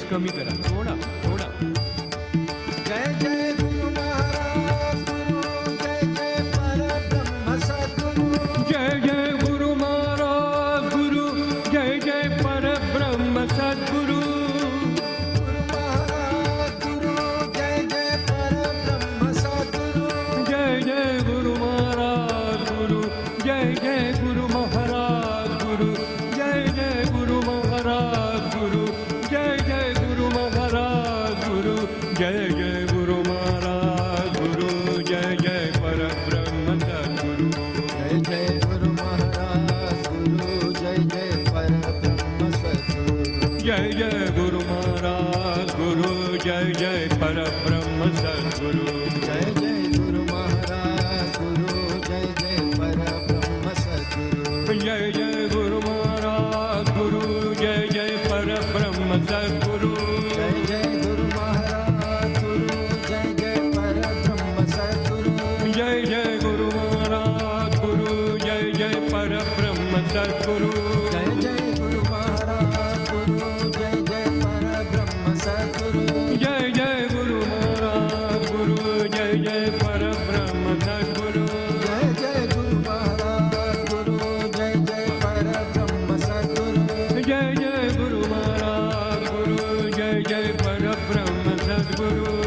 कमी करा थोडा थोडा. जय जय गुरु महाराज गुरु जय जय परब्रह्म सद्गुरु जय जय गुरु महाराज गुरु जय जय परब्रह्म सद्गुरु. गुरु महाराज गुरु जय जय परब्रह्म सद्गुरु जय जय गुरु महाराज गुरु जय जय गुरु महाराज गुरु जय जय गुरु महाराज गुरु जय जय गुरु महाराज गुरु जय जय गुरु महाराज गुरु जय जय परब्रह्म सद्गुरु. जय जय गुरु महाराज गुरु जय जय परब्रह्म सद्गुरु जय जय गुरु महाराज गुरु जय जय परब्रह्म सद्गुरु. जय जय गुरु महाराज गुरु जय जय परब्रह्म सद्गुरु जय जय गुरु महाराज गुरु जय जय परब्रह्म सद्गुरु. जय जय गुरु महाराज गुरु जय जय परब्रह्म सद्गुरु जय जय गुरु महाराज गुरु जय जय परब्रह्म सद्गुरु. जय जय गुरु महाराज गुरु जय जय परब्रह्म सद्गुरु जय जय गुरु महाराज गुरु जय जय परब्रह्म सद्गुरु. जय जय गुरु महाराज गुरु जय जय परब्रह्म सद्गुरु जय जय गुरु महाराज गुरु जय जय परब्रह्म सद्गुरु.